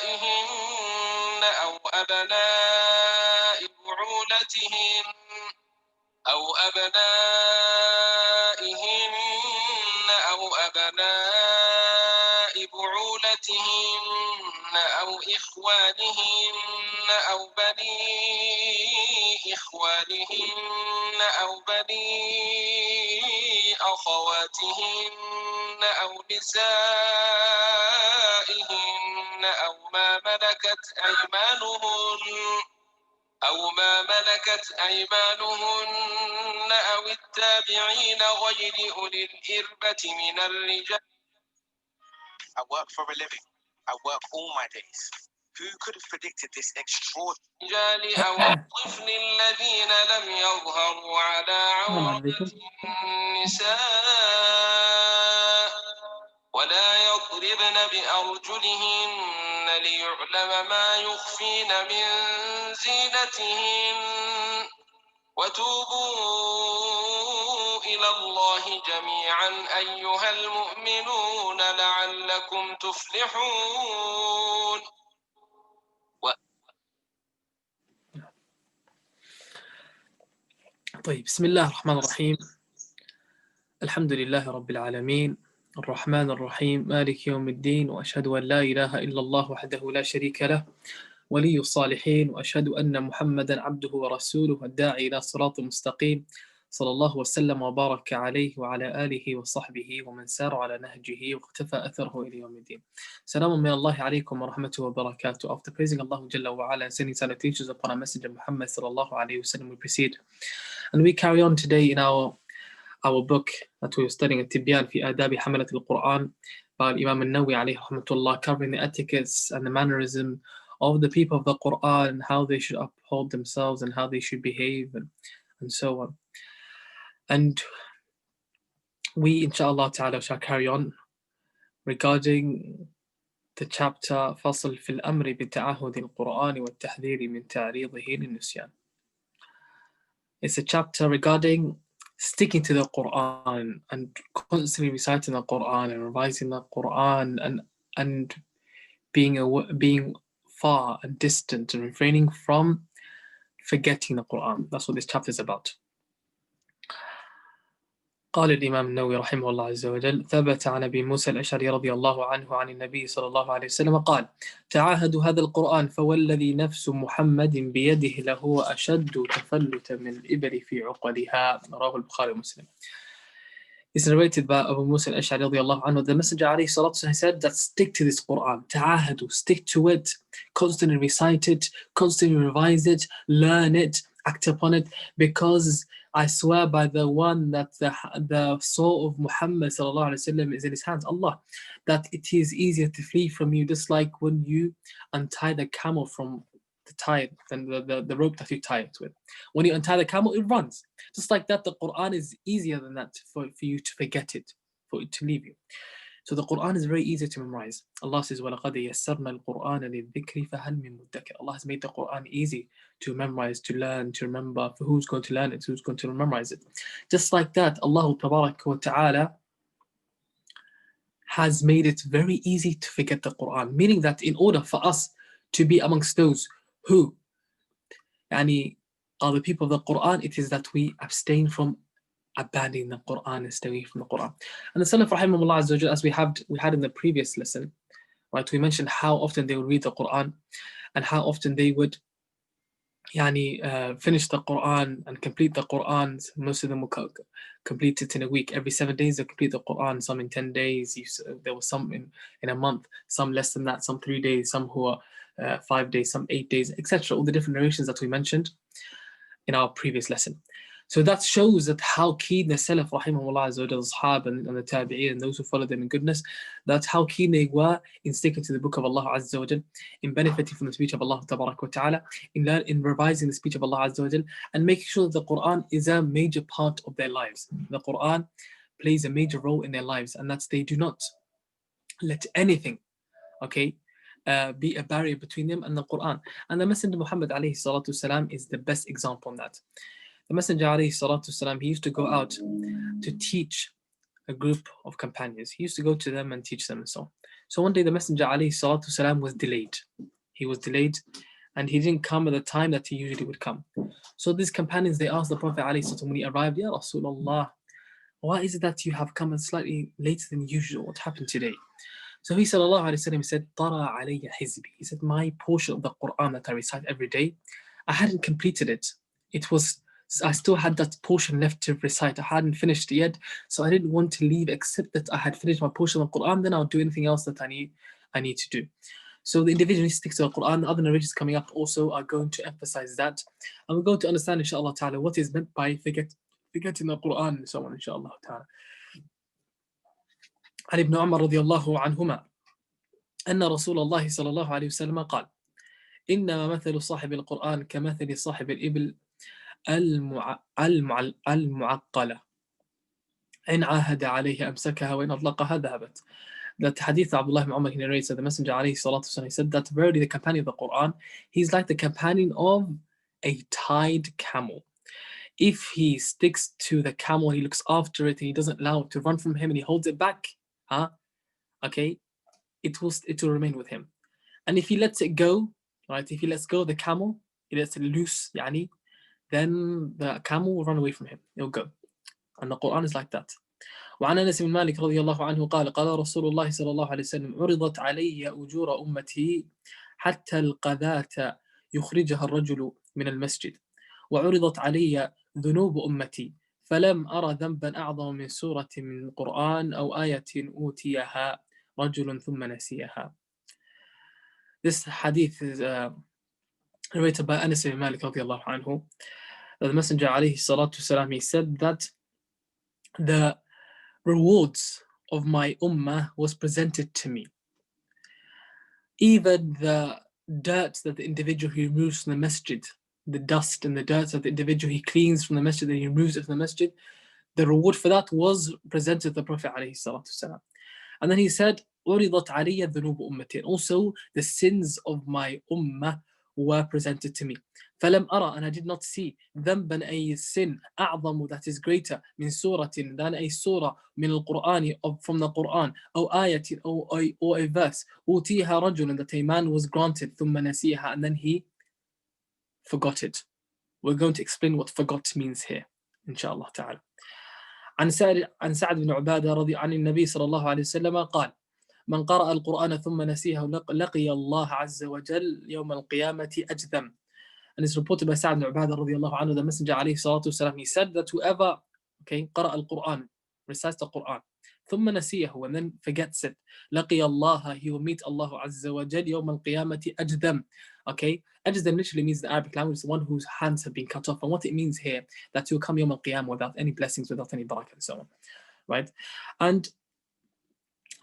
نسائهن أو أبناء بعولتهن أو أبناء بعولتهن أو إخوانهن أو بني إخوانهن أو بني أخواتهن أو نسائهن أو ما ملكت أيمانهن أو التابعين غير أولي الإربة من الرجال. I work for a living. I work all my days. Who could have predicted this extraordinary? أو الطفل الذين لم يظهروا على عورات النساء ولا يضربن بأرجلهن ليعلم ما يخفين من زينتهن وتوبوا إلى الله جميعا أيها المؤمنون لعلكم تفلحون. طيب، بسم الله الرحمن الرحيم. الحمد لله رب العالمين الرحمن الرحيم مالك يوم الدين، وأشهد أن لا إله إلا الله وحده لا شريك له ولي الصالحين، وأشهد أن محمدا عبده ورسوله الداعي إلى صراط مستقيم، صلى الله وسلم وبارك عليه وعلى آله وصحبه ومن سار على نهجه واقتفى أثره إلى يوم الدين. سلام من الله عليكم ورحمته وبركاته. After praising Allah Jalla wa Ala and sending salutations upon our Messenger Muhammad sallallahu alayhi wa sallam, we proceed. And we carry on today in our book that we were studying, Tibyan fi Adabi Hamalat al-Quran by Imam al-Nawawi alayhi rahmatullah, covering the etiquettes and the mannerism of the people of the Quran and how they should uphold themselves and how they should behave and so on. And we, inshallah ta'ala, shall carry on regarding the chapter فصل في الأمر بتعهد القرآن والتحذير من تعريضه للنسيان. It's a chapter regarding sticking to the Quran and constantly reciting the Quran and revising the Quran and being far and distant and refraining from forgetting the Quran. That's what this chapter is about. قال الإمام النووي رحمه الله عز وجل: ثبت عن أبي موسى الأشعري رضي الله عنه عن النبي صلى الله عليه وسلم قال: تعاهدوا هذا القرآن فوالذي نفس محمد بيده لهو أشد تفلتا من الإبل في عقلها. رواه البخاري ومسلم. It's narrated by Abu Musa al-Ash'ari radiallahu anhu. The Messenger alayhi salatu wasallam said that stick to this Quran, ta'ahadu, stick to it, constantly recite it, constantly revise it, learn it, act upon it, because I swear by the one that the soul of Muhammad sallallahu alaihi wasallam is in his hands, Allah, that it is easier to flee from you, just like when you untie the camel from the rope that you tie it with. When you untie the camel, it runs. Just like that, the Quran is easier than that for you to forget it, for it to leave you. So the Quran is very easy to memorize. Allah says, وَلَقَدْ يَسَّرْنَا الْقُرْآنَ لِلذِّكْرِ فَهَلْ مِن مُدَّكِرٍ. Allah has made the Quran easy to memorize, to learn, to remember. For who's going to learn it, who's going to memorize it. Just like that, Allah Tabarak wa Ta'ala has made it very easy to forget the Quran. Meaning that in order for us to be amongst those who are the people of the Quran, it is that we abstain from abandoning the Quran and stay away from the Quran. And the Salaf rahimahullah azza wa jal, as we had in the previous lesson, right, we mentioned how often they would read the Quran and how often they would finish the Quran and complete the Quran. Most of them will complete it in a week. Every 7 days they complete the Quran, some in 10 days, there was some in a month, some less than that, some 3 days, some who are 5 days, some 8 days, etc. All the different narrations that we mentioned in our previous lesson. So that shows that how keen the Salaf rahimahullah azza wa jal, Ashab and the Tabi'een and those who follow them in goodness, that's how keen they were in sticking to the book of Allah azza wa jal, in benefiting from the speech of Allah tabarak wa ta'ala, in revising the speech of Allah azza wa jal, and making sure that the Quran is a major part of their lives. The Quran plays a major role in their lives, and that's they do not let anything, be a barrier between them and the Quran. And the Messenger Muhammad alayhi salatu salam is the best example on that. The Messenger alayhi salatu salam, he used to go out to teach a group of companions. He used to go to them and teach them and so on. So one day the Messenger ﷺ was delayed. He was delayed and he didn't come at the time that he usually would come. So these companions, they asked the Prophet ﷺ when he arrived, Ya Rasulullah, why is it that you have come slightly later than usual? What happened today? So he sallallahu alayhi wa sallam said, Tara alayya hizbi. He said, my portion of the Quran that I recite every day, I hadn't completed it. I still had that portion left to recite. I hadn't finished it yet, so I didn't want to leave except that I had finished my portion of the Quran, then I'll do anything else that I need to do. So the individual sticks to the Quran. Other narrations coming up also are going to emphasize that. And we're going to understand, inshallah ta'ala, what is meant by forgetting the Quran and so on, inshallah ta'ala. عن ابن عمر رضي الله عنهما أن رسول الله صلى الله عليه وسلم قال إنما مثل صاحب القرآن كمثل صاحب الإبل المعقلة إن عاهد عليه أمسكها وإن أطلقها ذهبت. That hadith Abdullah ibn Umar narrates that the Messenger عليه الصلاة والسلام, he said that verily the companion of the Quran, he's like the companion of a tied camel. If he sticks to the camel, he looks after it and he doesn't allow it to run from him and he holds it back, okay, it will remain with him. And if he lets it go, right, if he lets go of the camel, he lets it loose, then the camel will run away from him. He'll go. And the Quran is like that. وعن أنس بن مالك رضي الله عنه قال قال رسول الله صلى الله عليه وسلم عرضت علي أجور أمتي حتى القذاة يخرجها الرجل من المسجد وعرضت علي ذنوب أمتي فلم أرى ذنبا أعظم من سورة من القرآن أو آية أوتيها رجل ثم نسيها. This hadith is narrated by Anas ibn Malik radiallahu anhu. The Messenger alayhi salatu wasalam, he said that the rewards of my ummah was presented to me. Even the dirt that the individual he removes from the masjid, the dust and the dirt that the individual he cleans from the masjid and he removes it from the masjid, the reward for that was presented to the Prophet alayhi salatu wasalam. And then he said, عُرِضَتْ عَلِيَّ ذُنُوبُ أُمَّتِي. Also, the sins of my ummah were presented to me. فَلَمْ أَرَى, and I did not see, ذنبا a sin, أعظم, that is greater, من سورة, than a surah, من القرآن, from the Quran, أو آية, or a verse, أُوتِيهَا رَجُلٌ, that a man was granted, ثُمَّ نَسِيهَا, and then he forgot it. We're going to explain what forgot means here, inshallah ta'ala. عن سعد بن عبادة رضي عن النبي صلى الله عليه وسلم قال من قرأ القرآن ثم نسيه لقي الله عز وجل يوم القيامة أجذم. And it's reported by Sa'd ibn Ubadah رضي الله عنه, the Messenger عليه الصلاة والسلام, he said that whoever قرأ القرآن, recites the Quran, ثم نسيه, and then forgets it, لقي الله, he will meet Allah عز وجل يوم القيامة أجذم. Ajzam literally means the Arabic language, the one whose hands have been cut off. And what it means here, that he'll come Yawm al-Qiyamah without any blessings, without any barakah and so on. Right? And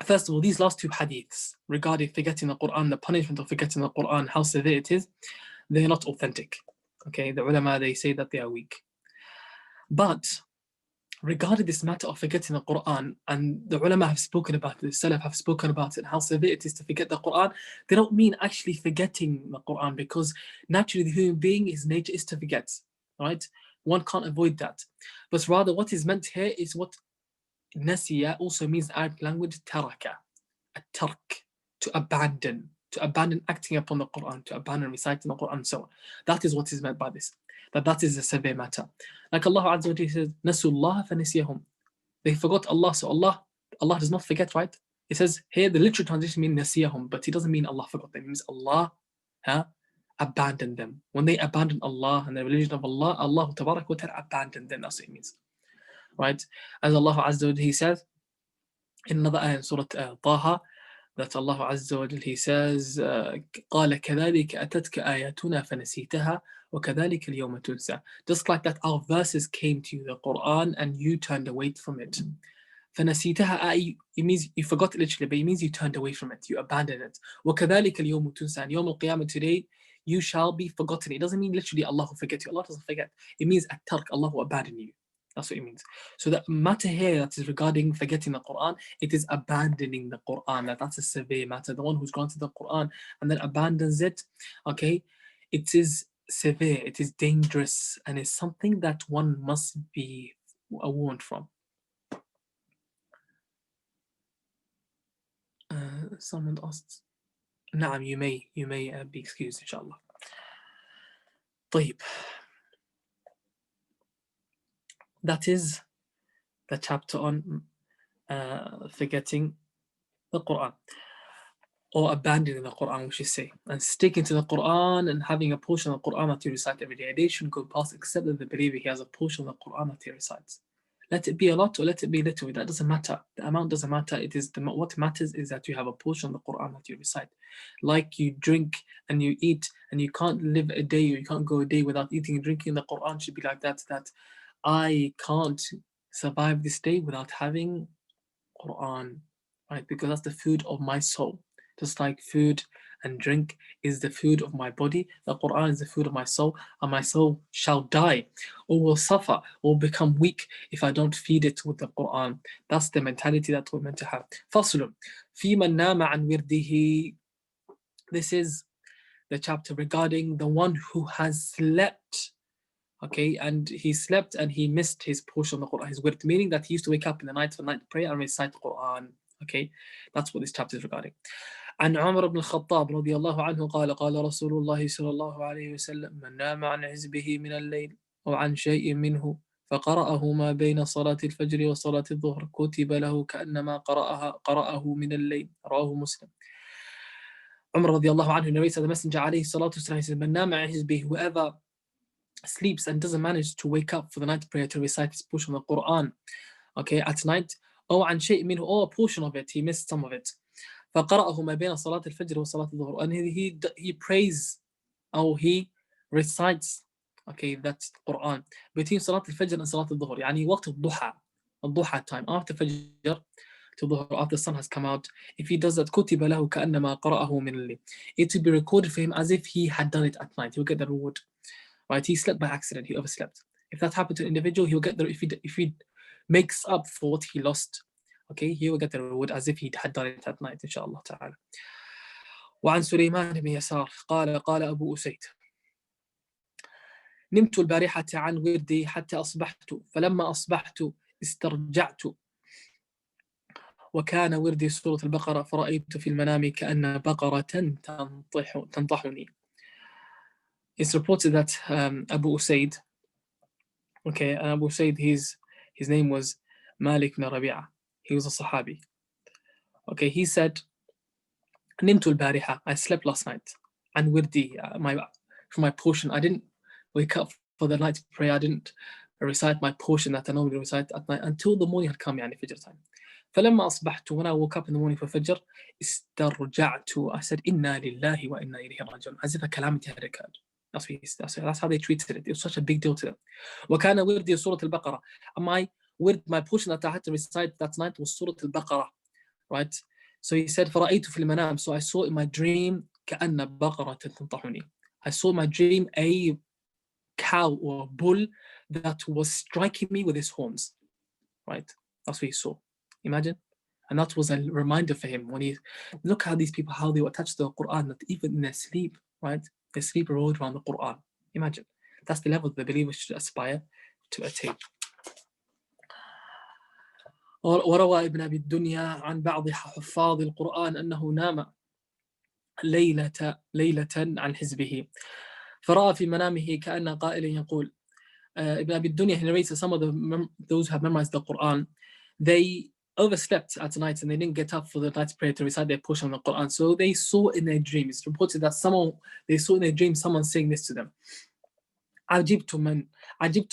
first of all, these last two hadiths regarding forgetting the Quran, the punishment of forgetting the Quran, how severe it is, they're not authentic. The ulama, they say that they are weak. But regarding this matter of forgetting the Quran, and the ulama have spoken about it, the Salaf have spoken about it, how severe it is to forget the Quran, they don't mean actually forgetting the Quran, because naturally the human being, his nature is to forget, right? One can't avoid that. But rather what is meant here is what nasiya also means in the Arabic language, taraka, a tark, to abandon acting upon the Quran, to abandon reciting the Quran and so on. That is what is meant by this. That is a severe matter. Like Allah Azza wa Jalla says, Nasullah fanisiyahum. They forgot Allah, so Allah does not forget, right? It says here, the literal translation means nasiyahum, but it doesn't mean Allah forgot them. It means Allah abandoned them. When they abandoned Allah and the religion of Allah, Allah tabarak wa ta'ala abandoned them. That's what it means. Right? As Allah Azza wa Jalla, He says in another ayah in Surah Taha, that Allah Azza wa Jalla, He says, قَالَ كَذَلِكَ أَتَتْكَ آيَاتُنَا فَنَسِيتَهَا وَكَذَلِكَ الْيَوْمَ تُنْسَى. Just like that, our verses came to you, the Quran, and you turned away from it. فَنَسِيتَهَا, it means you forgot it literally, but it means you turned away from it, you abandoned it. وَكَذَلِكَ الْيَوْمَ تُنْسَى, and Yawm al-Qiyamah, today, you shall be forgotten. It doesn't mean literally Allah will forget you. Allah doesn't forget. It means at-tark, Allah will abandon you. That's what it means. So the matter here that is regarding forgetting the Quran, it is abandoning the Quran. That's a severe matter. The one who's granted the Quran and then abandons it, it is severe, it is dangerous, and it's something that one must be warned from. Someone asked. Naam, you may be excused, inshallah. طيب. That is the chapter on forgetting the Quran, or abandoning the Quran, we should say, and sticking to the Quran and having a portion of the Quran that you recite every day. A day shouldn't go past except that the believer he has a portion of the Quran that he recites. Let it be a lot or let it be little, that doesn't matter. The amount doesn't matter. What matters is that you have a portion of the Quran that you recite. Like you drink and you eat, and you can't live a day, or you can't go a day without eating and drinking. The Quran should be like that, that I can't survive this day without having Quran, right? Because that's the food of my soul. Just like food and drink is the food of my body, the Quran is the food of my soul, and my soul shall die or will suffer or become weak if I don't feed it with the Quran. That's the mentality that we're meant to have. فصل في من نام عن ورده. This is the chapter regarding the one who has slept. Okay, and he slept and he missed his portion of the Quran, his wird, meaning that he used to wake up in the night for night prayer and recite the Quran. Okay, that's what this chapter is regarding. عن عمر بن الخطاب رضي الله عنه قال قال رسول الله صلى الله عليه وسلم من نام عن حزبه من الليل أو عن شيء منه فقرأه ما بين صلاة الفجر وصلاة الظهر كتب له كأنما قرأه من الليل. رواه مسلم. Umar radiallahu anhu narrates that the Messenger alayhi salatu wasalam says, من نام عن حزبه, whoever sleeps and doesn't manage to wake up for the night prayer to recite this portion of the Quran, okay, at night, or عن شيء منه, or a portion of it, he missed some of it. فقرأه ما بين صلاة الفجر وصلاة الظهر, and he prays, or he recites, okay, that's Quran between صلاة الفجر and صلاة الظهر, يعني وقت الضحى time, after Fajr to Dhuhr, after the sun has come out. If he does that, كتب له كأنما قرأه من الليل, it will be recorded for him as if he had done it at night. He will get the reward. Right? He slept by accident, he overslept. If that happened to an individual, he'll get the, if he makes up for what he lost, okay, he will get the reward as if he had done it at night, inshallah ta'ala. وعن سليمان بن يسار قال قال أبو أسيد نمت البارحة عن وردي حتى أصبحت فلما أصبحت استرجعت وكان وردي سورة البقرة فرأيت في المنام كأن بقرة تنطحني. It's reported that Abu Usaid, okay, and Abu Usaid, his name was Malik ibn Rabi'a. He was a Sahabi. Okay, he said, نمت البارحة, I slept last night, and wirdi, for my portion, I didn't wake up for the night prayer, I didn't recite my portion that I normally recite at night until the morning had come, يعني Fajr time. فلما أصبحت, when I woke up in the morning for Fajr, استرجعت, I said, إنا لله وإنا إليه راجعون, as if a calamity had occurred. That's how they treated it. It was such a big deal to them. وكان وردي سورة البقرة. My portion that I had to recite that night was Surah Al-Baqarah, right? So he said, فرأيت في المنام, so I saw in my dream كأن بقرة تنطحني. I saw in my dream a cow or a bull that was striking me with his horns, right? That's what he saw. Imagine. And that was a reminder for him when he look how these people, how they were attached to the Quran, that even in their sleep, right? They sleep around the Quran. Imagine. That's the level the believer should aspire to attain. وروى ابن أبي الدنيا عن بعض حفاظ القرآن أنه نام ليلة عن حزبه فرأى في منامه كأن قائلا يقول. Ibn Abi Dunya narrates some of those who have memorized the Quran, they overslept at night and they didn't get up for the night's prayer to recite their portion of the Quran. So they saw in their dreams, it's reported that they saw in their dreams someone saying this to them. عجبت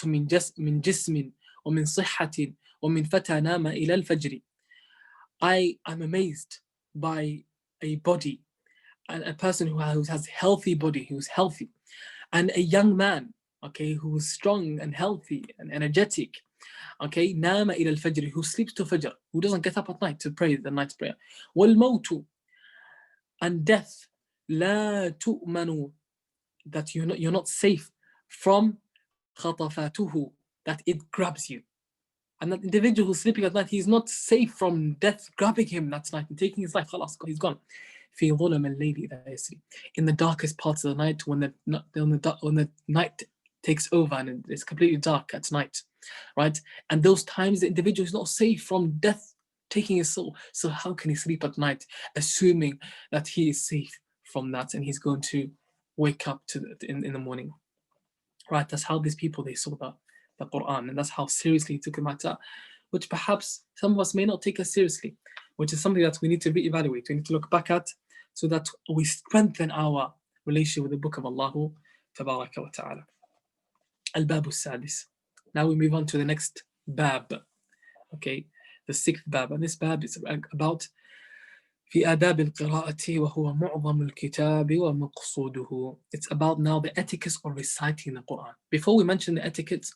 من جسم ومن صحة ومن فتى نام إلى الفجر. I am amazed by a body, and a person who has healthy body, who's healthy, and a young man, okay, who is strong and healthy and energetic, okay, نام إلى الفجر, who sleeps to Fajr, who doesn't get up at night to pray the night's prayer. والموت, and death, لا تؤمن, that you're not safe from خطفاته, that it grabs you. And that individual who's sleeping at night, he's not safe from death grabbing him that night and taking his life. خلاص, he's gone. في ظلم الليل إذا يسري, in the darkest parts of the night, when the night takes over and it's completely dark at night, right? And those times the individual is not safe from death taking his soul. So how can he sleep at night, assuming that he is safe from that and he's going to wake up in the morning? Right, that's how these people, they saw the Quran, and that's how seriously he took the matter, which perhaps some of us may not take as seriously, which is something that we need to reevaluate, we need to look back at, so that we strengthen our relationship with the Book of Allah Tabaraka wa Ta'ala. Al-Babu Sadis. Now we move on to the next Bab, okay, the 6th Bab, and this Bab is about في آداب القراءة وهو معظم الكتاب ومقصوده. It's about now the etiquette of reciting the Quran. Before we mention the etiquette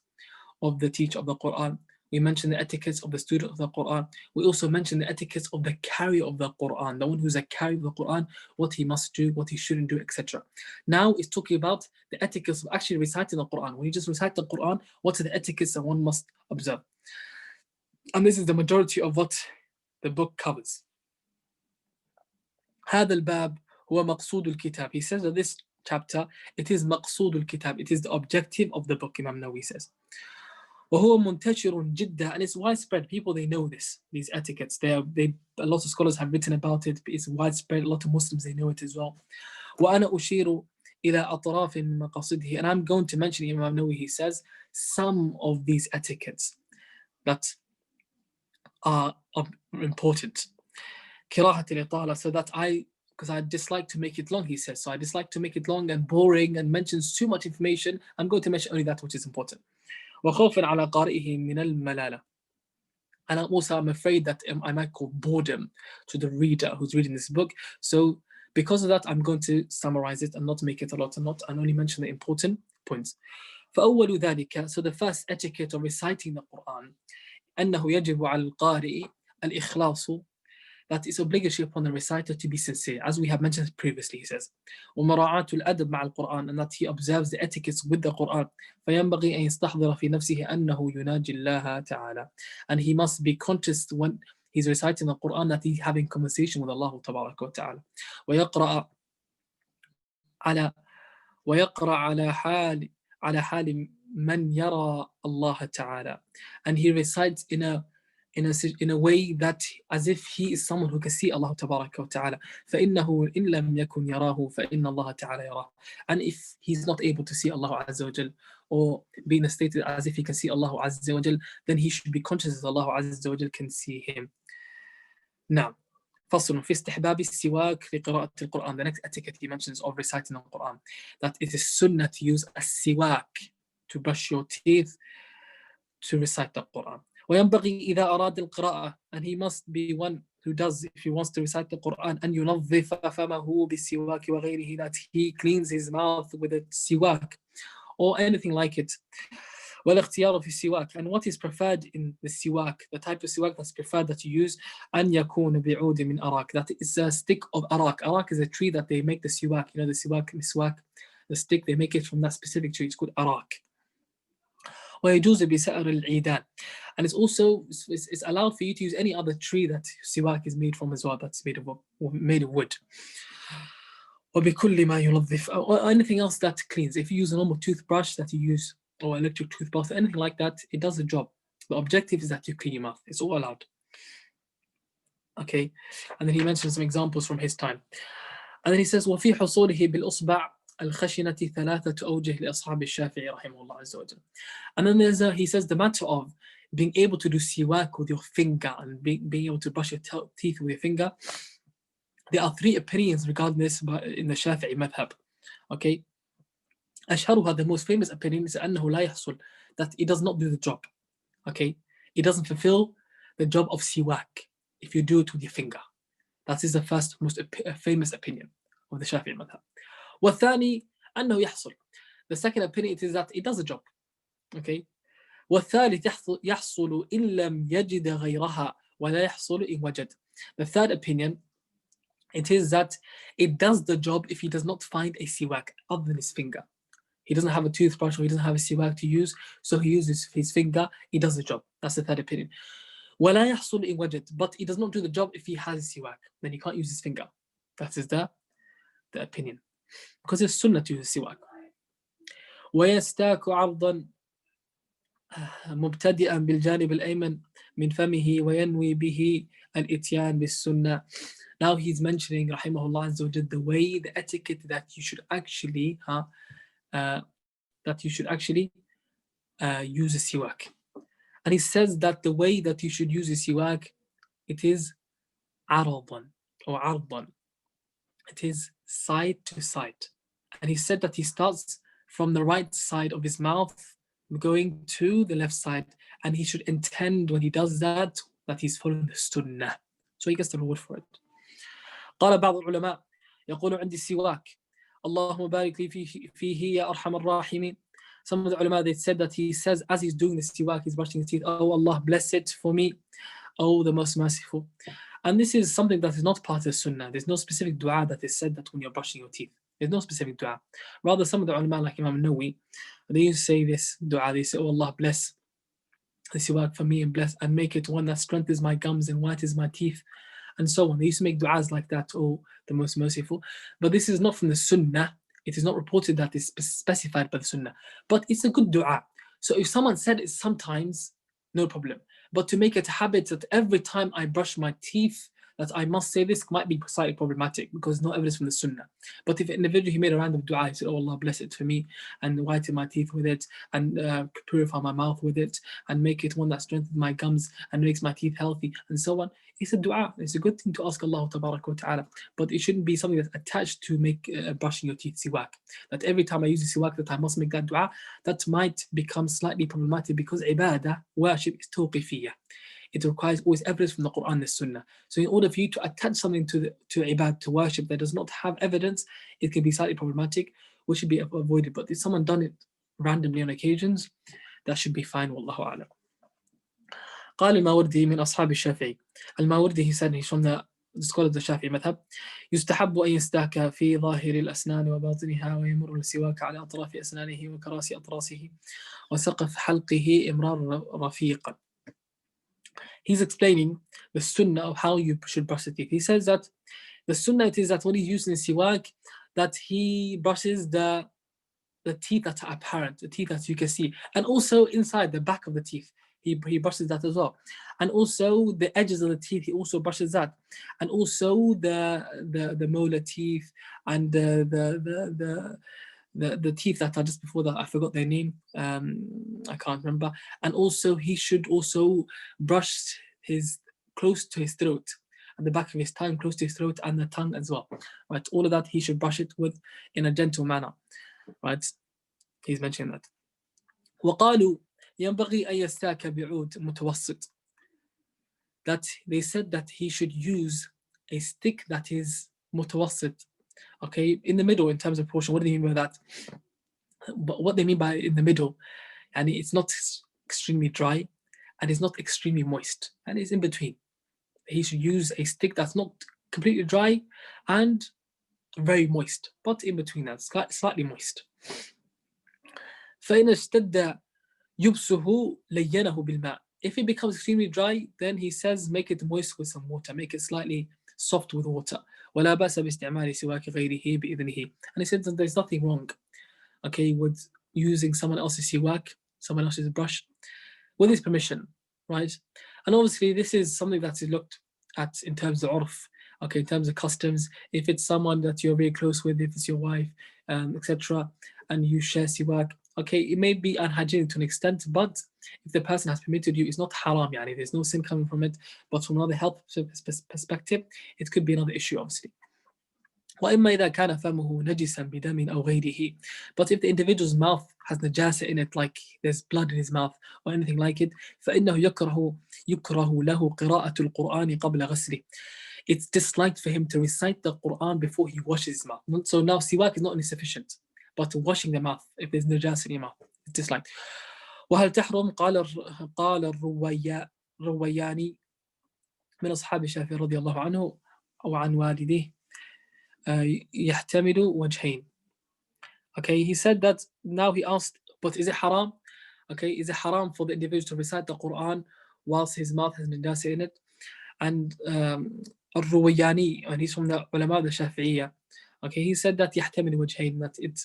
of the teacher of the Quran, we mention the etiquette of the student of the Quran, we also mention the etiquette of the carrier of the Quran, the one who's a carrier of the Quran, what he must do, what he shouldn't do, etc. Now it's talking about the etiquette of actually reciting the Quran. When you just recite the Quran, what are the etiquettes that one must observe? And this is the majority of what the book covers. هذا الباب هو مقصود الكتاب. He says that this chapter, it is مقصود الكتاب, it is the objective of the book, Imam Nawawi says. وهو منتشر جدا, and it's widespread. People, they know this, these etiquettes. A lot of scholars have written about it. It's widespread. A lot of Muslims, they know it as well. وأنا أشير إلى أطراف من مقاصده, and I'm going to mention, Imam Nawawi, he says, some of these etiquettes that are important. كراهة الإطالة, so that because I dislike to make it long, he says. So I dislike to make it long and boring and mentions too much information. I'm going to mention only that which is important. وخوفا على قارئه من الملالة. And I'm afraid that I might cause boredom to the reader who's reading this book. So because of that, I'm going to summarize it and not make it a lot, and only mention the important points. فأول ذلك, so the first etiquette of reciting the Quran, أنه يجب على القارئ الإخلاص, that it's obligatory upon the reciter to be sincere, as we have mentioned previously, he says. ومراعاة الأدب مع القرآن, and that he observes the etiquettes with the Quran. فينبغي أن يستحضر في نفسه أنه يناجي الله تعالى, and he must be conscious when he's reciting the Quran that he's having conversation with Allah تبارك وتعالى. ويقرأ على حال من يرى الله تعالى, and he recites in a way that as if he is someone who can see Allah تبارك وتعالى. فإنه إن لم يكن يراه فإن الله تعالى يراه, and if he's not able to see Allah عز وجل, or being stated as if he can see Allah عز وجل, then he should be conscious that Allah عز وجل can see him. Now, فصل في استحباب السواك لقراءة القرآن. The next etiquette he mentions of reciting the Quran, that it is sunnah to use a siwak, to brush your teeth, to recite the Quran. وينبغي إذا أراد القراءة, and he must be one who does, if he wants to recite the Quran, أن ينظف فمه بالسواك وغيره, that he cleans his mouth with a siwak or anything like it. والاختيار في السواك, and what is preferred in the siwak, the type of siwak that's preferred that you use, أن يكون بعود من أراك, that is a stick of arak. Arak is a tree that they make the siwak, you know, the siwak, the stick, they make it from that specific tree, it's called arak. ويجوز بسائر العيدان, and it's also it's allowed for you to use any other tree that siwak is made from as well, that's made of wood. وبكل ما ينظف, or anything else that cleans. If you use a normal toothbrush that you use, or electric toothbrush, anything like that, it does the job. The objective is that you clean your mouth. It's all allowed. Okay, and then he mentions some examples from his time, and then he says وفي حصوله بالأصبع الخشنة ثلاثة أوجه لأصحاب الشافعي رحمه الله عز وجل. And then he says the matter of being able to do siwak with your finger and being able to brush your teeth with your finger, there are 3 opinions regarding this in the Shafi'i madhab. Okay, أشهرها, the most famous opinion, is أنه لا يحصل, that it does not do the job. Okay, it doesn't fulfill the job of siwak if you do it with your finger. That is the first most famous opinion of the Shafi'i madhab. والثاني أنه يحصل, the second opinion is that it does the job. Okay, والثالث يحصل إن لم يجد غيرها ولا يحصل إن وجد. The third opinion, it is that it does the job if he does not find a siwak other than his finger. He doesn't have a toothbrush or he doesn't have a siwak to use, so he uses his finger, he does the job. That's the third opinion. ولا يحصل إن وجد, but he does not do the job if he has a siwak, then he can't use his finger. That is the opinion, because it's sunnah to use siwak. ويستاك عرضا مبتدئا بالجانب الأيمن من فمه وينوي به الإتيان بالسنة. Now he's mentioning rahimahullah azza wa jal, the way, the etiquette that you should actually use a siwak. And he says that the way that you should use a siwak, it is aradan or ardan. It is side to side. And he said that he starts from the right side of his mouth going to the left side, and he should intend when he does that he's following the sunnah. So he gets the reward for it. قال بعض العلماء يقول عندي السواك اللهم بارك لي فيه يا أرحم الراحمين. Some of the ulama, they said that he says as he's doing the siwak, he's brushing his teeth, oh Allah bless it for me, oh the most merciful. And this is something that is not part of the sunnah. There's no specific dua that is said that when you're brushing your teeth. There's no specific dua. Rather, some of the ulama like Imam Nawawi, they used to say this dua, they say, oh Allah bless the siwak for me and bless and make it one that strengthens my gums and whitens my teeth, and so on. They used to make du'as like that, oh, the most merciful. But this is not from the sunnah. It is not reported that it's specified by the sunnah. But it's a good du'a. So if someone said it sometimes, no problem. But to make it a habit that every time I brush my teeth, that I must say this, might be slightly problematic because no evidence from the sunnah. But if an individual, he made a random dua, he said, oh Allah bless it for me and whiten my teeth with it and purify my mouth with it and make it one that strengthens my gums and makes my teeth healthy and so on. It's a dua. It's a good thing to ask Allah tabarak wa ta'ala. But it shouldn't be something that's attached to make brushing your teeth siwak. That every time I use a siwak that I must make that dua, that might become slightly problematic because ibadah, worship, is tawqifiyah. It requires always evidence from the Quran and the Sunnah. So in order for you to attach something to ibad, to worship that does not have evidence, it can be slightly problematic, which should be avoided. But if someone done it randomly on occasions, that should be fine. Wallahu a'lam. قال الماوردي من أصحاب الشافعي. الماوردي, he said, he's from the scholars of the Shafi'i madhab. يستحب أن يستاك في ظاهر الأسنان وباطنها ويمر السواك على أطراف أسنانه وكراسي أطراسه وسقف حلقه إمرار رفيقا. He's explaining the sunnah of how you should brush the teeth. He says that the sunnah it is that when he's using siwak, that he brushes the teeth that are apparent, the teeth that you can see, and also inside the back of the teeth. He brushes that as well, and also the edges of the teeth. He also brushes that, and also the molar teeth and the teeth that are just before that. I forgot their name. I can't remember. And also he should also brush his close to his throat, and the back of his tongue close to his throat, and the tongue as well. Right, all of that he should brush it with in a gentle manner. Right, he's mentioning that. وقالوا ينبغي أن يستاك بعود متوسط. That they said that he should use a stick that is متوسط. Okay, in the middle in terms of portion. What do they mean by that? But what they mean by in the middle, and it's not extremely dry and it's not extremely moist, and it's in between. He should use a stick that's not completely dry and very moist, but in between that, slightly moist. فإن اشتد يبسه لينه بالماء. If it becomes extremely dry, then he says make it moist with some water, make it slightly soft with water. ولا بأس باستعمال سواك غيره بإذنه. And he said that there's nothing wrong, okay, with using someone else's siwak, someone else's brush, with his permission, right? And obviously this is something that is looked at in terms of urf, okay, in terms of customs. If it's someone that you're very close with, if it's your wife, etc., and you share siwak, okay, it may be unhygienic to an extent, but if the person has permitted you, it's not haram, yani, there's no sin coming from it. But from another health perspective, it could be another issue, obviously. وإما إذا كان فمه نجسا بدم أو غيره. But if the individual's mouth has najasa in it, like there's blood in his mouth or anything like it, فإنه يكره له قراءة القرآن قبل غسله. It's disliked for him to recite the Quran before he washes his mouth. So now siwak is not insufficient, but washing the mouth, if there's najasa in your mouth, it's disliked. وهل تحرم؟ قال الروياني من أصحاب الشافعي رضي الله عنه أو عن والديه يحتمل وجهين. Okay, he said that, now he asked, but is it haram? Okay, is it haram for the individual to recite the Quran whilst his mouth has najasa in it? And الروياني, and he's from the ulama of the Shafi'iyya, okay, he said that يحتمل وجهين, that it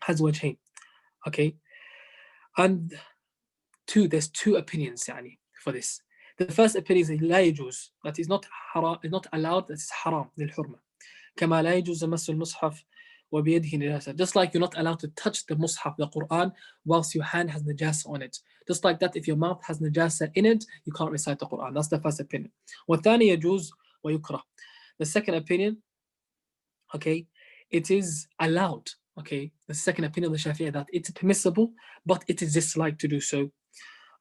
has وجهين. Okay, and there's two opinions, يعني. for this. The first opinion is لا يجوز, that is not haram, is not allowed, that is haram للحرمة. كما لا يجوز مس المصحف وبيده نجاسة. Just like you're not allowed to touch the mushaf, the Quran, whilst your hand has najasa on it. Just like that, if your mouth has najasa in it, you can't recite the Quran. That's the first opinion. والثاني يجوز ويكره. The second opinion, okay, it is allowed. Okay, the second opinion of the Shafi'i, that it's permissible, but it is disliked to do so.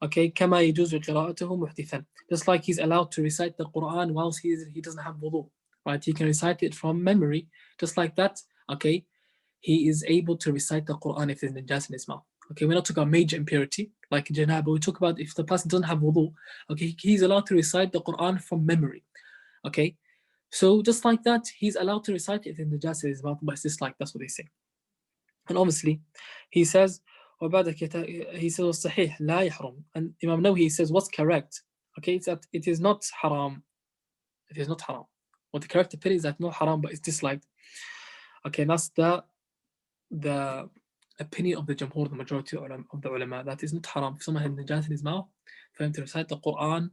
Okay, كما يجوز قراءته محدثا. Just like he's allowed to recite the Quran whilst he doesn't have wudu, right? He can recite it from memory. Just like that, okay, he is able to recite the Quran if there's najas in his mouth. Okay, we're not talking about major impurity like janaba. We talk about if the person doesn't have wudu. Okay, he's allowed to recite the Quran from memory. Okay, so just like that, he's allowed to recite it if there's najas in his mouth, but it's just like that's what they say. And obviously, he says, he says صحيح لا يحرم. And Imam Nawawi says what's correct. Okay, it's that it is not haram. It is not haram. What the correct opinion is that not haram, but it's disliked. Okay, and that's the opinion of the Jamhur, the majority of the ulama, that is not haram. If someone has najas in his mouth, for him to recite the Quran,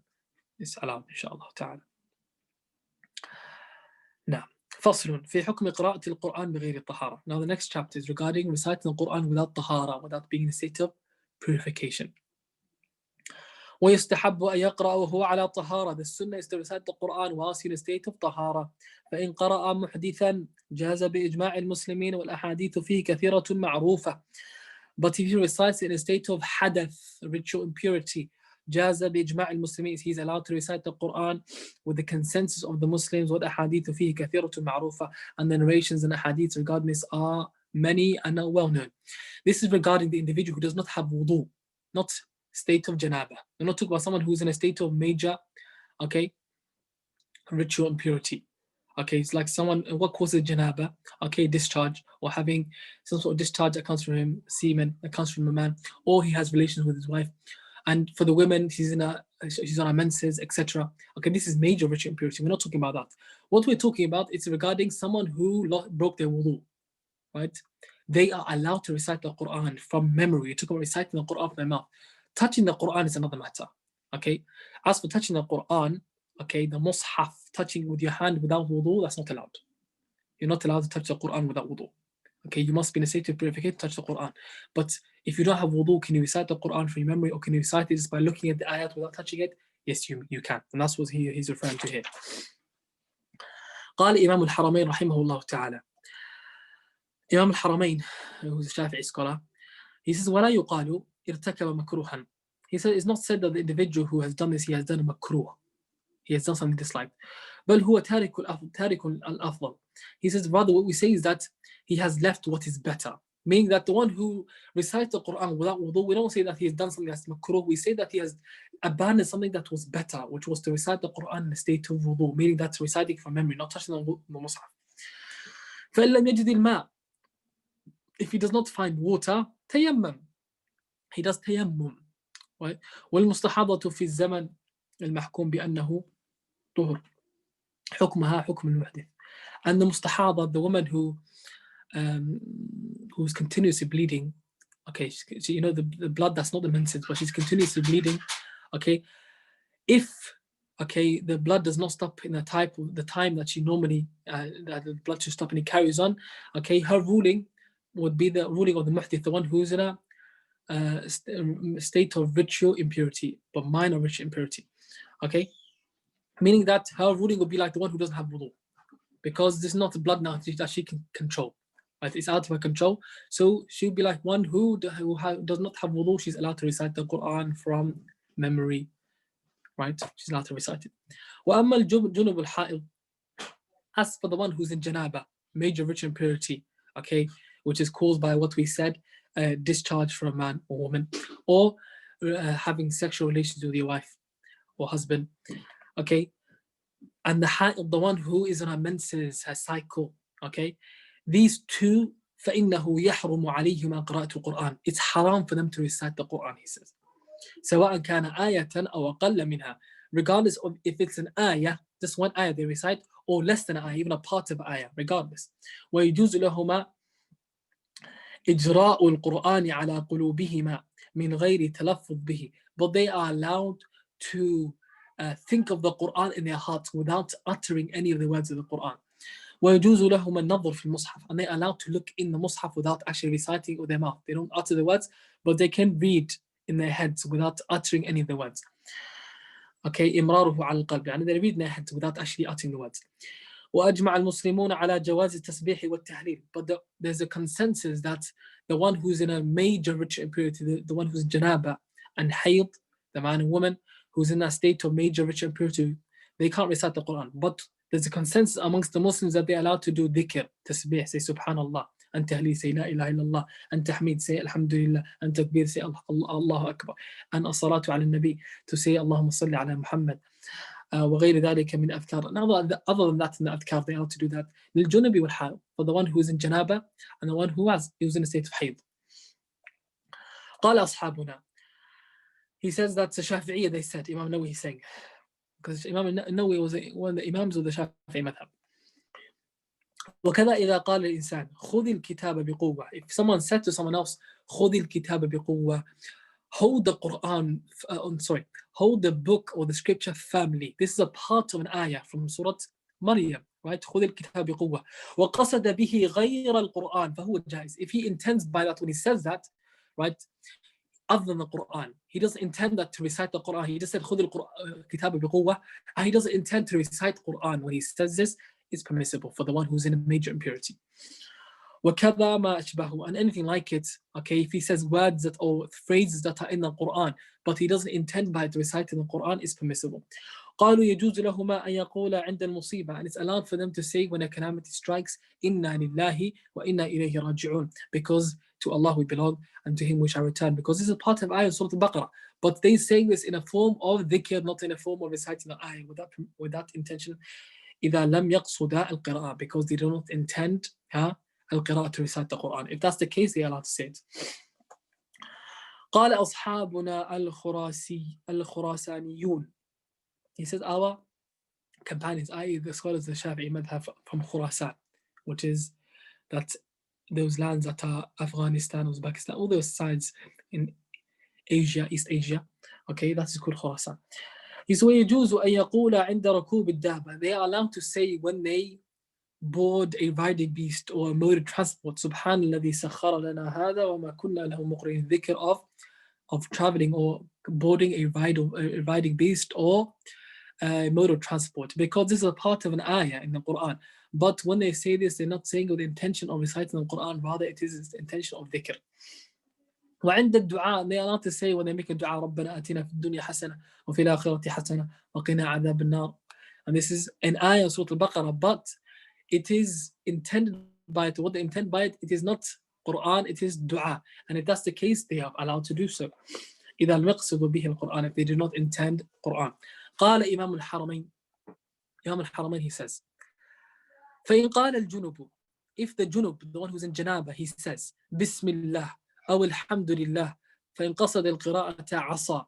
it's allowed, inshallah ta'ala. Now, فصل في حكم قراءة القرآن بغير الطهارة. Now the next chapter is regarding reciting the Quran without tahara, without being in a state of purification. ويستحب أن يقرأ وهو على طهارة. The sunnah is to recite the Quran whilst in a state of طهارة. فإن قرأ محدثا جاز بإجماع المسلمين والأحاديث فيه كثيرة معروفة. But if he recites in a state of hadath, ritual impurity, جاز بإجماع المسلمين, he's allowed to recite the Quran with the consensus of the Muslims. والأحاديث فيه كثيرة معروفة, and the narrations and ahadith regarding this are many and are well known. This is regarding the individual who does not have wudu, not state of janaba. We're not talking about someone who's in a state of major, okay, ritual impurity. Okay, it's like someone, what causes janaba? Okay, discharge, or having some sort of discharge that comes from him, semen that comes from a man, or he has relations with his wife. And for the women, she's on her menses, etc. Okay, this is major ritual impurity. We're not talking about that. What we're talking about is regarding someone who broke their wudu, right? They are allowed to recite the Quran from memory. You're talking about reciting the Quran from their mouth. Touching the Quran is another matter. Okay, as for touching the Quran, okay, the mushaf, touching with your hand without wudu, that's not allowed. You're not allowed to touch the Quran without wudu. Okay, you must be in a state of purification to touch the Quran. But if you don't have wudu, can you recite the Quran from your memory, or can you recite it just by looking at the ayat without touching it? Yes, you can. And that's what he's referring to here. قال إمام الحرمين رحمه الله تعالى. Imam al-Haramain, who's a Shafi'i scholar, he says, وَلَا يُقَالُ ارتكب مكروها. He said, it's not said that the individual who has done this, he has done a makruh. He has done something disliked. بل هو تارك الأفضل. He says, rather what we say is that he has left what is better. Meaning that the one who recites the Quran without wudu, we don't say that he has done something that's makruh. We say that he has abandoned something that was better, which was to recite the Quran in a state of wudu, meaning that's reciting from memory, not touching the mushaf. فَإِن لَمْ يَجِدِ الْمَاءِ. If he does not find water, تيمم. He does tayammum. Right? والمستحاضة في الزمن المحكوم بأنه طهر. حكمها حكم المحدث. And the mustahada, the woman who's continuously bleeding, okay, she, the blood that's not the menses, but she's continuously bleeding, okay, if the blood does not stop in the time that she normally that the blood should stop and it carries on, okay, her ruling would be the ruling of the muhdith, the one who's in a state of ritual impurity, but minor ritual impurity, okay, meaning that her ruling would be like the one who doesn't have wudu, because this is not the blood now that she can control, right? It's out of her control, so she'll be like one who does not have wudu. She's allowed to recite the Quran from memory, right? She's allowed to recite it. وَأَمَّا الْجُنُبُ الْحَائِض. As for the one who's in janaba, major ritual impurity, okay, which is caused by what we said, discharge from a man or woman, or having sexual relations with your wife or husband, okay, and the one who is on her menses, her cycle, okay, these two, فَإِنَّهُ يَحْرُمُ عَلَيْهِمَا قِرَاءَةُ الْقُرْآنِ. It's haram for them to recite the Quran, he says. سواء كان آية أو أقل منها, regardless of if it's an ayah, just one ayah they recite, or less than an ayah, even a part of ayah, regardless. ويجوز لهما إجراء القرآن على قلوبهما من غير تلفظ به. But they are allowed to think of the Quran in their hearts without uttering any of the words of the Quran. ويجوز لهم النظر في المصحف, and they're allowed to look in the Mus'haf without actually reciting with their mouth. They don't utter the words, but they can read in their heads without uttering any of the words. Okay, إمراره على القلب, يعني they read in their heads without actually uttering the words. وأجمع المسلمون على جواز التسبيح والتهليل. But there's a consensus that the one who's in a major ritual impurity, the one who's janaba and hayd, the man and woman who's in a state of major ritual impurity, they can't recite the Quran. But there's a consensus amongst the Muslims that they're allowed to do dhikr, tasbih, say subhanallah, and tahleel, say la ilaha illallah, and tahmid, say alhamdulillah, and takbir, say Allahu Akbar, and as-salatu ala nabi, to say Allahumma salli ala Muhammad. وغير ذلك من أذكار. And other than that in the adhkar, they are to do that. للجنب والحائض, for the one who is in janaba and the one who is in a state of hayd. قال أصحابنا. He says that the Shafi'iyya, they said, Imam Nawawi is saying, because Imam Nawawi was one of the Imams of the Shafi'i madhab. وكذا إذا قال الإنسان خذ الكتاب بقوة. If someone said to someone else خذ الكتاب بقوة, hold the Quran, hold the book or the scripture firmly. This is a part of an ayah from Surah Maryam, right? خذ الكتاب بقوة وقصد به غير القرآن فهو جائز. If he intends by that when he says that, right, other than the Quran, he doesn't intend that to recite the Quran. He just said خذ الكتاب بقوة, and he doesn't intend to recite Quran. When he says this, it's permissible for the one who's in a major impurity. وَكَذَا مَا أَشْبَهُ, and anything like it, okay, if he says words that or phrases that are in the Quran, but he doesn't intend by it to recite in the Quran, is permissible. قالوا يجوز لهما أن يقول عند المصيبة, and it's allowed for them to say when a calamity strikes, إِنَّا لِلَّهِ وَإِنَّا إِلَيْهِ رَاجِعُونَ, because to Allah we belong and to Him we shall return, because this is a part of ayah Surah Al-Baqarah, but they saying this in a form of dhikr, not in a form of reciting the ayah with that intention. إذا لم يقصد القراءة, because they do not intend القراءة to recite the Quran. If that's the case, they are allowed to say it. قال أصحابنا الخراسانيون. He says our companions, i.e. the scholars of the Shafi'i madhab from Khurasan, which is that those lands that are Afghanistan, Uzbekistan, all those sides in Asia, East Asia, okay, that's called Khurasan. He says ويجوز أن يقول عند ركوب الدابة. They are allowed to say when they board a riding beast or a mode of transport, سبحان الذي سخر لنا هذا وما كنا له مقرنين, dhikr of traveling or boarding a riding beast or a mode of transport, because this is a part of an ayah in the Quran. But when they say this, they're not saying with the intention of reciting the Quran, rather it is the intention of dhikr. وعند الدعاء, they are allowed to say when they make a dua, ربنا آتنا في الدنيا حسنة وفي الآخرة حسنة وقنا عذاب النار. And this is an ayah Surah Al-Baqarah, but it is intended by it, what they intend by it, it is not Quran, it is dua. And if that's the case, they are allowed to do so. إذا المقصد به القرآن, if they do not intend Quran. قال إمام الحرمين, Imam al-Haramain, he says, فإن قال الجنوب, if the junub, the one who's in janaba, he says Bismillah أو الحمد لله فإن قصد القراءة عصى.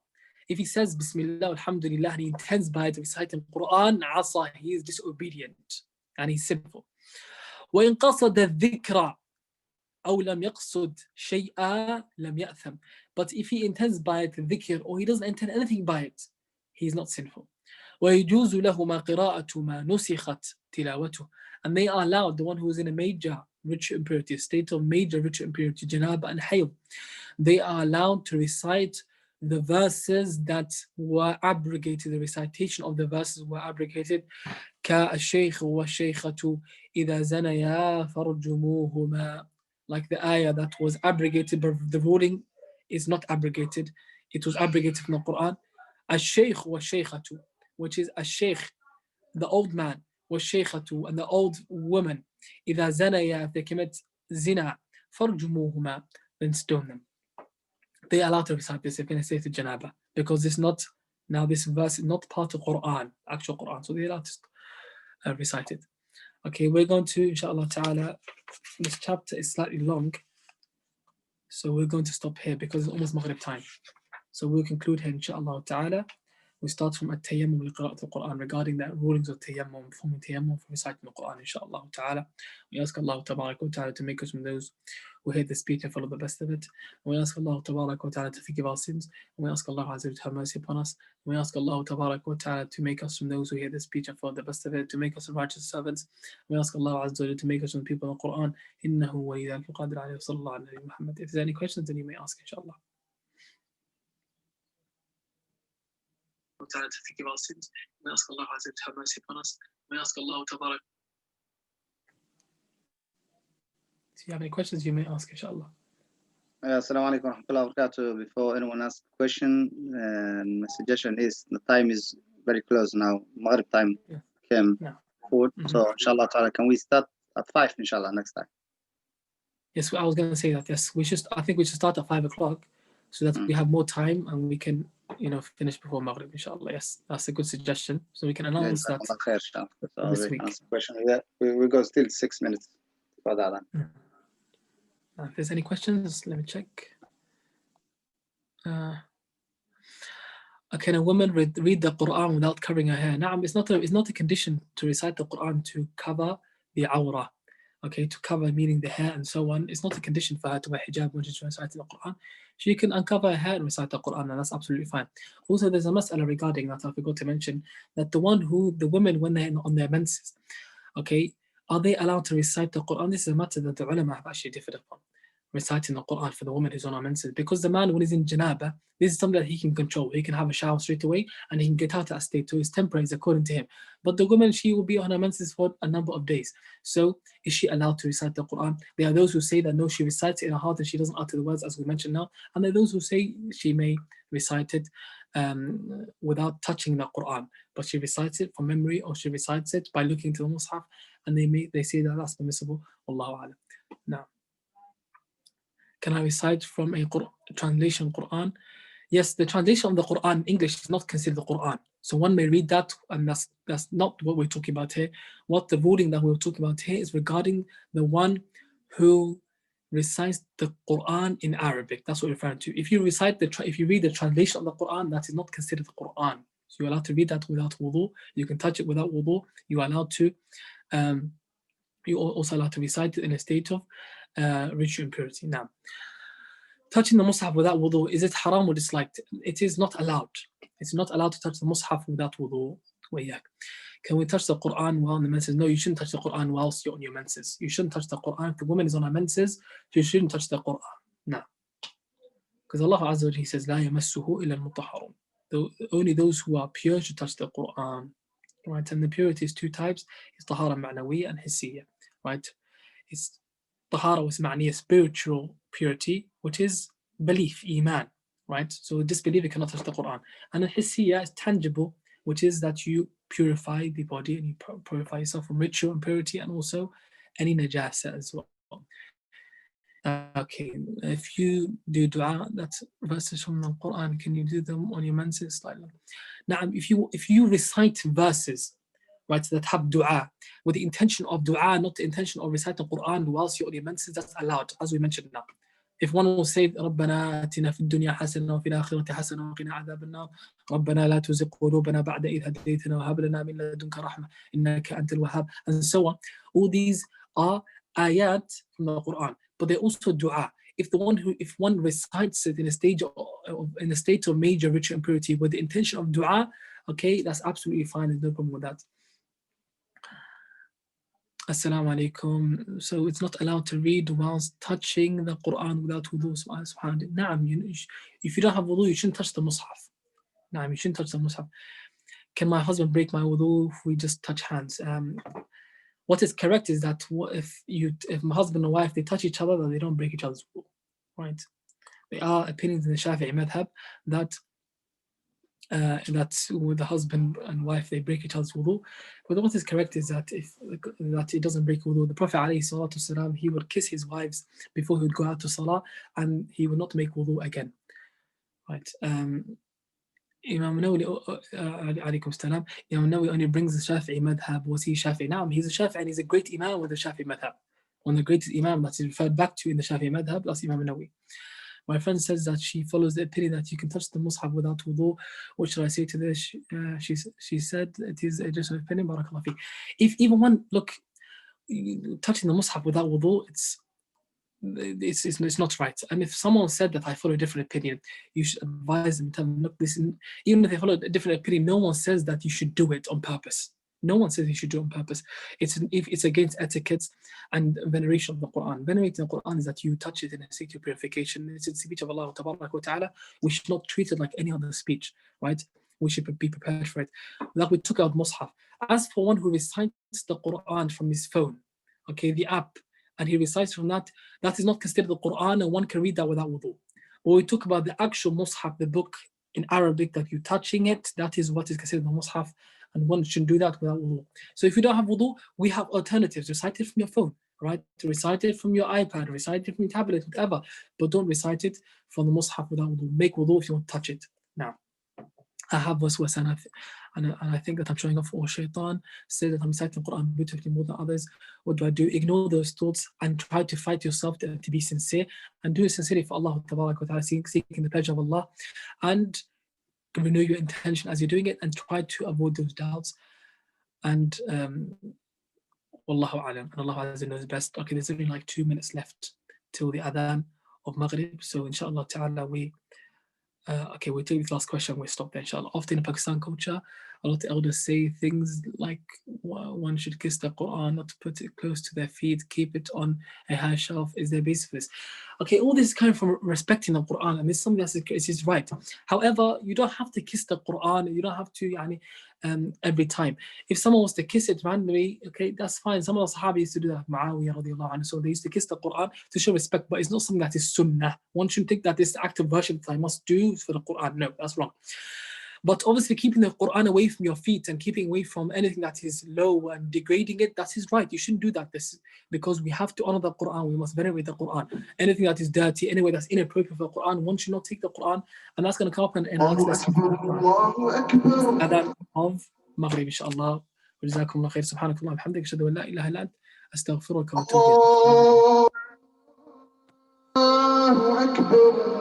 If he says Bismillah alhamdulillah and he intends by it reciting Quran, عصى, he is disobedient and he's sinful. وإن قصد الذكر أو لم يقصد شيئا لم يأثم. But if he intends by it the dhikr or he doesn't intend anything by it, he is not sinful. ويجوز لهما قراءة ما نسخت تلاوته. And they are allowed, the one who is in a major ritual impurity, a state of major ritual impurity, janaba and hayd, they are allowed to recite the verses that were abrogated, the recitation of the verses were abrogated. كالشيخ والشيخة إذا زنيا فرجموهما. Like the ayah that was abrogated, but the ruling is not abrogated. It was abrogated from the Quran. الشيخ والشيخة, which is الشيخ, the old man, والشيخة, and the old woman. إذا زنيا, if they commit zina, فرجموهما, then stone them. They are allowed to recite this if in a state of janaba, because this verse is not part of Quran, actual Quran, so they are allowed to recite it. Okay, we're going to, inshallah ta'ala, this chapter is slightly long, so we're going to stop here because it's almost Maghrib time. So we'll conclude here, inshallah ta'ala. we start from at-tayammum li-qira'at al-Quran, regarding the rulings of tayammum, performing tayammum for reciting the Quran, inshaAllah ta'ala. We ask Allah tabarak wa ta'ala to make us from those who hear the speech and follow the best of it. And we ask Allah tabarak wa ta'ala to forgive our sins. And we ask Allah Azza wa Jalla to have mercy upon us. And we ask Allah tabarak wa ta'ala to make us from those who hear the speech and follow the best of it, to make us righteous servants. And we ask Allah Azza wa Jalla to make us from the people in the Quran. Innahu wali dhalika qadir alayhi wa sallallahu ala nabi Muhammad. If there's any questions, then you may ask, inshallah. To forgive our sins. We ask Allah Azza to have mercy upon us. We ask Allah Tabarak. If you have any questions, you may ask, inshallah. Assalamu alaikum wa rahmatullahi wa barakatuh. Before anyone asks a question, my suggestion is the time is very close now. Maghrib time came forward. So inshallah ta'ala, can we start at 5 inshallah next time? Yes, I was going to say that. Yes, I think we should start at 5 o'clock so that we have more time and we can, finish before Maghrib, inshallah. Yes, that's a good suggestion. So we can announce that this week. We go still 6 minutes for that. If there's any questions, let me check. Can a woman read the Quran without covering her hair? Naam, it's not a condition to recite the Quran to cover the awrah. Okay, to cover meaning the hair and so on. It's not a condition for her to wear hijab when she's reciting the Quran. She can uncover her hair and recite the Quran, and that's absolutely fine. Also, there's a mas'ala regarding that I forgot to mention, that the women when they're on their menses, okay, are they allowed to recite the Quran? This is a matter that the ulama have actually differed upon, reciting the Quran for the woman who's on her menses. Because the man, when he's in janaba, this is something that he can control. He can have a shower straight away and he can get out of that state to his temperance according to him. But the woman, she will be on her menses for a number of days. So is she allowed to recite the Quran? There are those who say that no, she recites it in her heart and she doesn't utter the words as we mentioned now. And there are those who say she may recite it without touching the Quran. But she recites it from memory, or she recites it by looking to the Mus'haf, and they say that that's permissible. Wallahu a'lam. Now, can I recite from a translation Quran? Yes, the translation of the Quran in English is not considered the Quran. So one may read that, and that's not what we're talking about here. What the ruling that we're talking about here is regarding the one who recites the Quran in Arabic. That's what we're referring to. If you read the translation of the Quran, that is not considered the Quran. So you're allowed to read that without wudu. You can touch it without wudu. You're allowed to. You're also allowed to recite it in a state of ritual impurity. Now, touching the Mus'haf without wudu, is it haram or disliked? It is not allowed. It's not allowed to touch the Mus'haf without wudu. Can we touch the Quran while on the menses? No, you shouldn't touch the Quran whilst you're on your menses. You shouldn't touch the Quran. If the woman is on her menses, she shouldn't touch the Quran. No. Because Allah Azza wa Jalla, He says, لا يمسه إلا المطهرون. Only those who are pure should touch the Quran. Right? And the purity is two types. It's tahara ma'nawiyya and hissiyya. Right? It's tahara was ma'niyya, spiritual purity, which is belief, iman. Right? So a disbeliever cannot touch the Quran. And the hissiyya is tangible, which is that you purify the body and you purify yourself from ritual impurity and also any najasa as well. Okay, if you do dua, that's verses from the Quran, can you do them on your menses slightly? Now, if you recite verses, right, that have dua, with the intention of dua, not the intention of reciting the Quran whilst you're on your menses, that's allowed, as we mentioned now. If one will say, رَبَّنَا آتِنَا فِي الدُّنْيَا حَسَنَةً وَفِي الْآخِرَةِ حَسَنَةً وَقِنَا عَذَابَ النَّارِ رَبَّنَا لَا تُزِغْ قُلُوبَنَا بَعْدَ إِذْ هَدَيْتَنَا وَهَبْ لَنَا مِن لَدُنْكَ رَحْمَةً إِنَّكَ أَنْتَ الْوَهَّابُ, and so on. All these are ayat from the Quran, but they're also dua. If one recites it in a state of major ritual impurity with the intention of dua, okay, that's absolutely fine. There's no problem with that. Assalamu alaikum. So it's not allowed to read whilst touching the Quran without wudu. If you don't have wudu, you shouldn't touch the Mus'haf. You shouldn't touch the Mus'haf. Can my husband break my wudu if we just touch hands? What is correct is that if my husband and wife, they touch each other, then they don't break each other's wudu. Right? There are opinions in the Shafi'i madhab that with the husband and wife, they break each other's wudu. But what is correct is that that it doesn't break wudu. The Prophet ﷺ, he would kiss his wives before he would go out to salah, and he would not make wudu again. Right? Imam Nawawi, alaykum salam, Imam Nawawi only brings the Shafi'i madhab. Was he Shafi'i? Now he's a Shafi'i and he's a great Imam with the Shafi'i madhab. One of the greatest Imam that is referred back to in the Shafi'i madhab, that's Imam Nawawi. My friend says that she follows the opinion that you can touch the Mus'haf without wudu. What should I say to this? She said it is a different opinion. Barakallah fi. If even one, look, touching the Mus'haf without wudu, it's not right. And if someone said that I follow a different opinion, you should advise them, tell them, look, listen, even if they follow a different opinion, no one says that you should do it on purpose. No one says you should do it on purpose. It's against etiquette and veneration of the Quran. Venerating the Quran is that you touch it in a state of purification. It's a speech of Allah Ta'ala. We should not treat it like any other speech, right? We should be prepared for it. Like we took out Mus'haf. As for one who recites the Quran from his phone, okay, the app, and he recites from that, that is not considered the Quran, and one can read that without wudu. But we talk about the actual Mus'haf, the book in Arabic, that you're touching it, that is what is considered the Mus'haf, and one shouldn't do that without wudu. So if you don't have wudu, we have alternatives. Recite it from your phone, right? Recite it from your iPad, recite it from your tablet, whatever, but don't recite it from the Mus'haf without wudu. Make wudu if you want to touch it. Now, I have waswasa, and I think that I'm showing off for shaitan, say that I'm reciting the Quran beautifully more than others. What do I do? Ignore those thoughts and try to fight yourself to be sincere, and do it sincerely for Allah Ta'ala, seeking the pleasure of Allah, and renew your intention as you're doing it, and try to avoid those doubts. And Wallahu alam, and Allah Azza knows best. Okay, there's only like 2 minutes left till the adhan of Maghrib, so inshallah ta'ala okay, we'll take this last question, we'll stop there, inshallah. Often in Pakistan culture, a lot of elders say things like one should kiss the Quran, not to put it close to their feet, keep it on a high shelf. Is there a basis for this? Okay, all this is kind of from respecting the Quran, and this is something that is right. However, you don't have to kiss the Quran, you don't have to every time. If someone was to kiss it randomly, okay, that's fine. Some of the Sahaba used to do that, Muawiyah radiallahu anhu, so they used to kiss the Quran to show respect, but it's not something that is sunnah. One shouldn't think that this active version that I must do for the Quran. No, that's wrong. But obviously keeping the Quran away from your feet and keeping away from anything that is low and degrading it, that is right. You shouldn't do that. This because we have to honor the Quran. We must venerate the Quran. Anything that is dirty, anyway that's inappropriate for the Quran, one should not take the Quran. And that's going to come up in the next lesson. Adhan of Maghrib, inshallah. وجزاكم الله خير. سبحانك اللهم وبحمدك أشهد أن لا إله إلا أنت أستغفرك وأتوب إليك. الله أكبر.